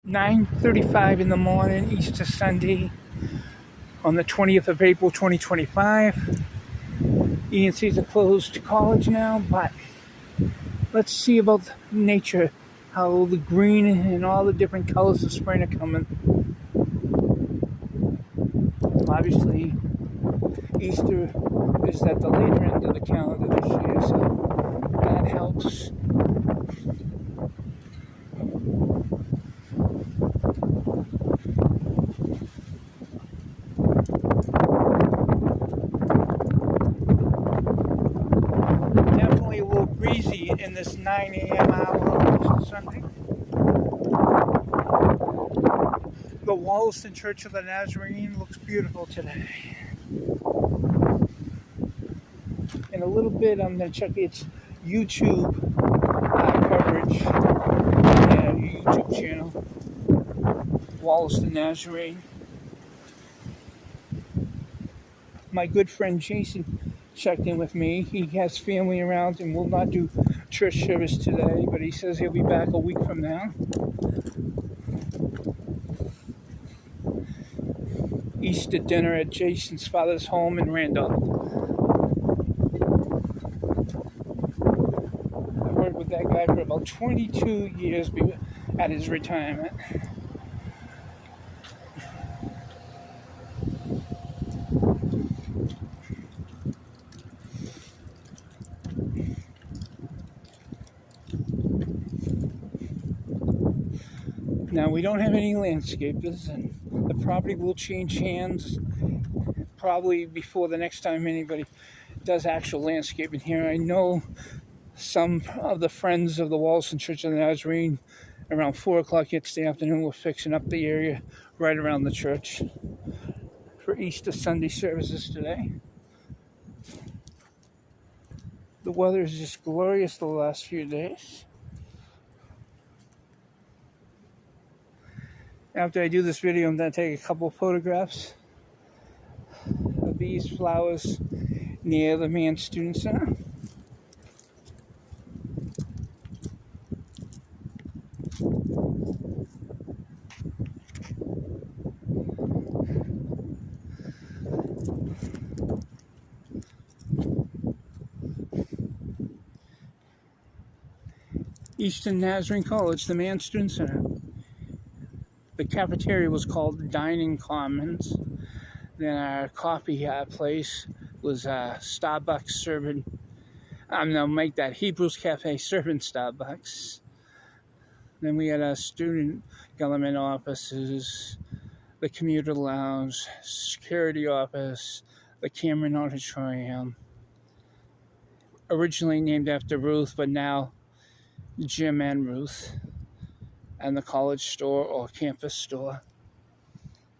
9:35 in the morning, Easter Sunday, on the 20th of April, 2025. ENC's a closed college now, but let's see about nature, how the green and all the different colors of spring are coming. Obviously, Easter is at the later end of the calendar this year, so that helps. Definitely a little breezy in this 9 a.m. hour on Sunday. The Wollaston Church of the Nazarene looks beautiful today. In a little bit, I'm going to check its YouTube coverage and YouTube channel, Wollaston Nazarene. My good friend Jason checked in with me. He has family around and will not do church service today, but he says he'll be back a week from now. Easter dinner at Jason's father's home in Randolph. I worked with that guy for about 22 years at his retirement. Now, we don't have any landscapers, and the property will change hands probably before the next time anybody does actual landscaping here. I know some of the friends of the Wollaston Church of the Nazarene around 4 o'clock yesterday afternoon were fixing up the area right around the church for Easter Sunday services today. The weather is just glorious the last few days. After I do this video, I'm going to take a couple photographs of these flowers near the Mann Student Center. Eastern Nazarene College, the Mann Student Center. The cafeteria was called Dining Commons. Then our coffee place was Starbucks serving. They'll make that Hebrews Cafe serving Starbucks. Then we had our student government offices, the commuter lounge, security office, the Cameron Auditorium. Originally named after Ruth, but now Jim and Ruth. And the college store or campus store,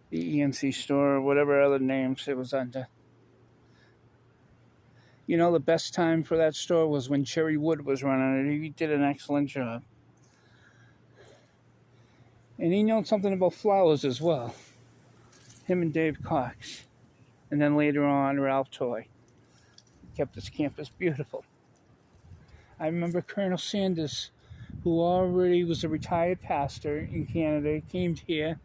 the ENC store, or whatever other names it was under. You know, the best time for that store was when Cherry Wood was running it. He did an excellent job. And he knows something about flowers as well. Him and Dave Cox. And then later on, Ralph Toy. Kept this campus beautiful. I remember Colonel Sanders, who already was a retired pastor in Canada, came here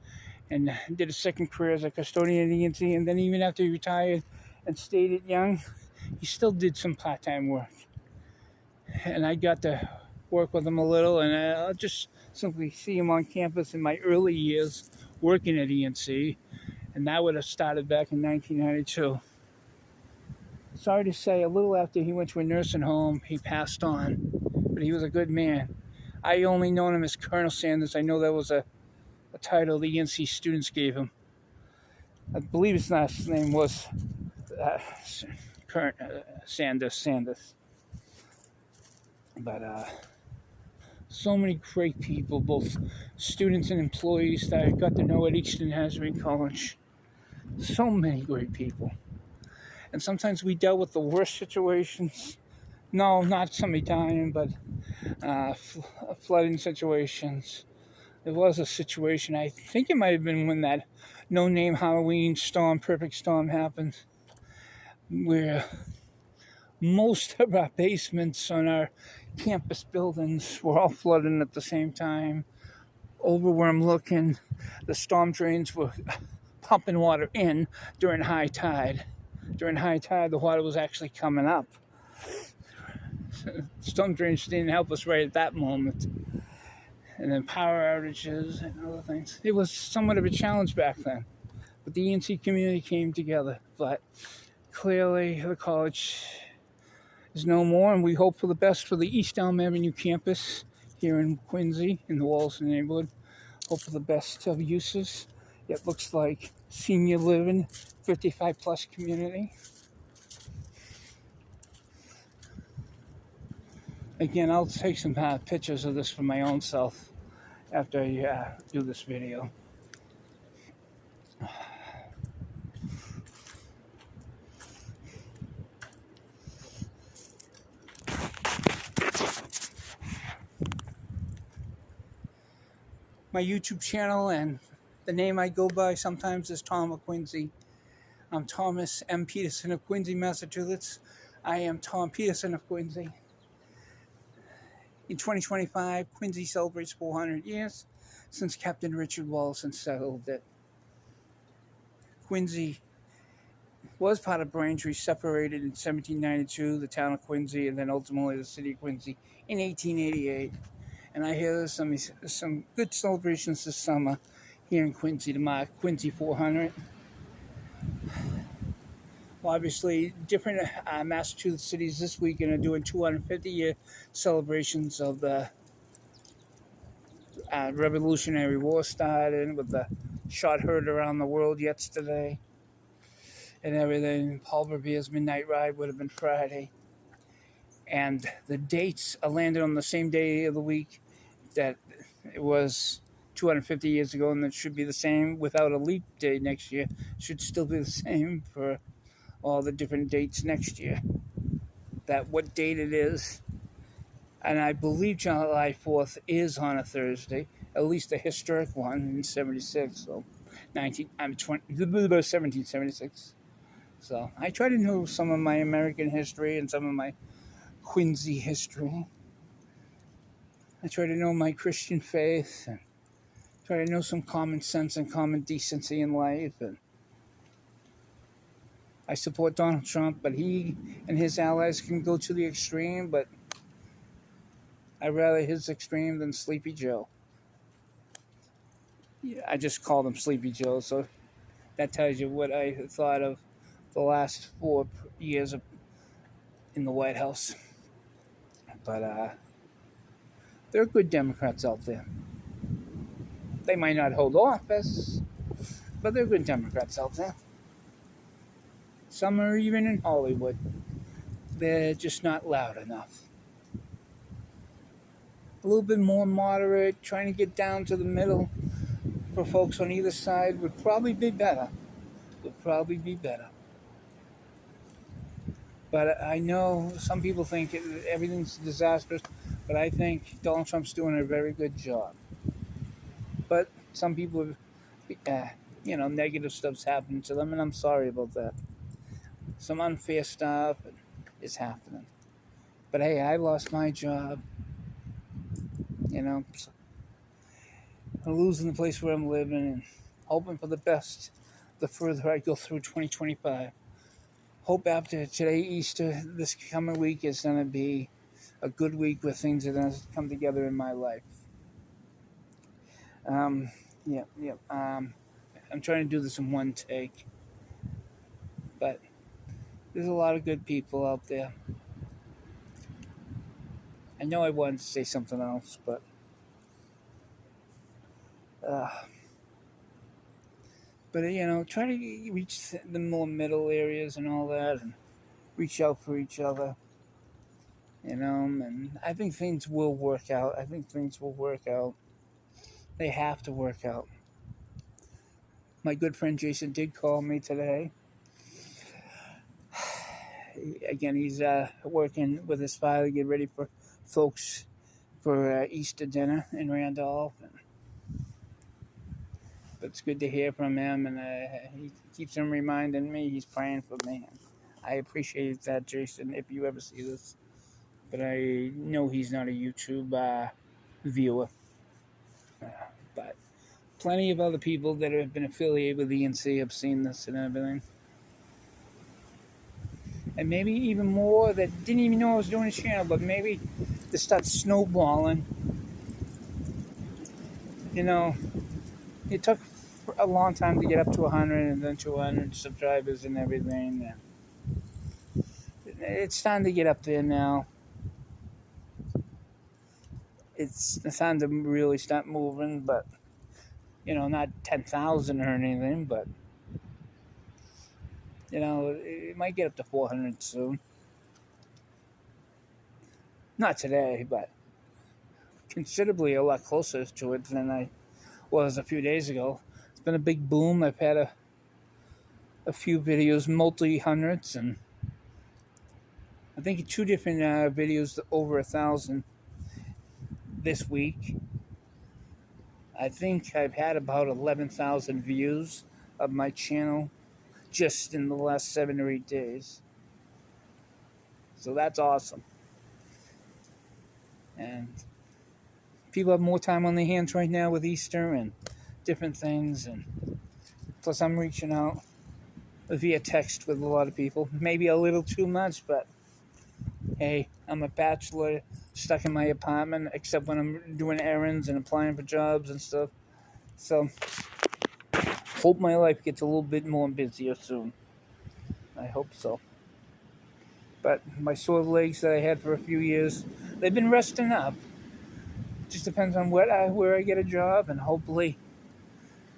and did a second career as a custodian at ENC, and then even after he retired and stayed at Young, he still did some part-time work. And I got to work with him a little, and I'll just simply see him on campus in my early years working at ENC, and that would have started back in 1992. Sorry to say, a little after he went to a nursing home, he passed on, but he was a good man. I only known him as Colonel Sanders. I know that was a title the ENC students gave him. I believe his last name was Sanders. But so many great people, both students and employees that I got to know at Eastern Nazarene College. So many great people. And sometimes we dealt with the worst situations. No, not somebody dying, but flooding situations. There was a situation, I think it might have been when that no-name Halloween storm, perfect storm happened, where most of our basements on our campus buildings were all flooding at the same time. over where I'm looking, the storm drains were pumping water in during high tide. During high tide, the water was actually coming up. Storm drains didn't help us right at that moment. And then power outages and other things. It was somewhat of a challenge back then. But the ENC community came together. But clearly, the college is no more, and we hope for the best for the East Elm Avenue campus here in Quincy, in the Wallaston neighborhood. Hope for the best of uses. It looks like senior living, 55 plus community. Again, I'll take some pictures of this for my own self after I do this video. My YouTube channel and the name I go by sometimes is Tom of Quincy. I'm Thomas M. Peterson of Quincy, Massachusetts. I am Tom Peterson of Quincy. In 2025, Quincy celebrates 400 years since Captain Richard Wollaston settled it. Quincy was part of Braintree, separated in 1792, the town of Quincy, and then ultimately the city of Quincy in 1888. And I hear there's some good celebrations this summer here in Quincy to mark Quincy 400. Well, obviously, different Massachusetts cities this weekend are doing 250-year celebrations of the Revolutionary War started, with the shot heard around the world yesterday and everything. Paul Revere's Midnight Ride would have been Friday. And the dates are landed on the same day of the week that it was 250 years ago, and it should be the same without a leap day next year. It should still be the same for all the different dates next year. That what date it is, and I believe July 4th is on a Thursday, at least a historic one in 76, so 1776. So I try to know some of my American history and some of my Quincy history. I try to know my Christian faith and try to know some common sense and common decency in life. And I support Donald Trump, but he and his allies can go to the extreme, but I'd rather his extreme than Sleepy Joe. Yeah, I just called him Sleepy Joe, so that tells you what I thought of the last 4 years in the White House. But there are good Democrats out there. They might not hold office, but there are good Democrats out there. Some are even in Hollywood. They're just not loud enough. A little bit more moderate, trying to get down to the middle for folks on either side would probably be better. But I know some people think everything's disastrous, but I think Donald Trump's doing a very good job. But some people, negative stuff's happening to them, and I'm sorry about that. Some unfair stuff is happening. But hey, I lost my job. I'm losing the place where I'm living and hoping for the best the further I go through 2025. Hope after today, Easter, this coming week is going to be a good week where things are going to come together in my life. I'm trying to do this in one take. But there's a lot of good people out there. I know I wanted to say something else, but try to reach the more middle areas and all that, and reach out for each other, and I think things will work out. They have to work out. My good friend Jason did call me today. Again, he's working with his father to get ready for folks for Easter dinner in Randolph. But it's good to hear from him, and he keeps on reminding me he's praying for me. I appreciate that, Jason, if you ever see this. But I know he's not a YouTube viewer. But plenty of other people that have been affiliated with ENC have seen this and everything. And maybe even more that didn't even know I was doing a channel, but maybe this starts snowballing. You know, it took a long time to get up to 100 and then 200 subscribers and everything. It's time to get up there now. It's time to really start moving, but, you know, not 10,000 or anything, but, you know, it might get up to 400 soon. Not today, but considerably a lot closer to it than I was a few days ago. It's been a big boom. I've had a few videos, multi-hundreds, and I think 2 different videos over 1,000 this week. I think I've had about 11,000 views of my channel just in the last 7 or 8 days. So that's awesome. And people have more time on their hands right now with Easter and different things. And plus I'm reaching out via text with a lot of people. Maybe a little too much, but hey, I'm a bachelor stuck in my apartment, except when I'm doing errands and applying for jobs and stuff. So, hope my life gets a little bit more busier soon. I hope so. But my sore legs that I had for a few years, they've been resting up. Just depends on where I get a job, and hopefully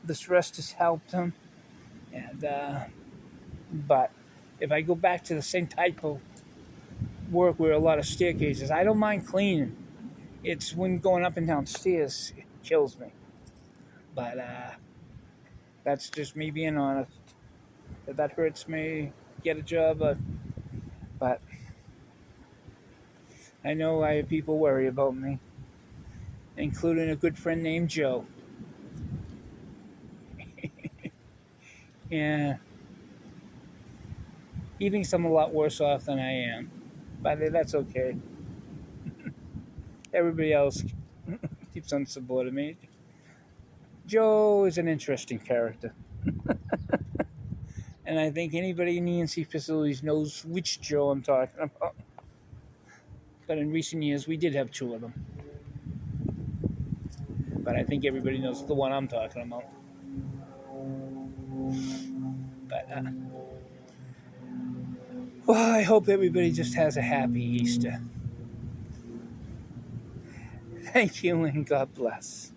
this rest has helped them. And but if I go back to the same type of work where a lot of staircases, I don't mind cleaning. It's when going up and down stairs, it kills me. But that's just me being honest. If that hurts me, get a job. But I know I have people worry about me, including a good friend named Joe. Yeah. He thinks I'm a lot worse off than I am. But that's okay. Everybody else keeps on supporting me. Joe is an interesting character. And I think anybody in the ENC facilities knows which Joe I'm talking about. But in recent years, we did have 2 of them. But I think everybody knows the one I'm talking about. But, well, I hope everybody just has a happy Easter. Thank you and God bless.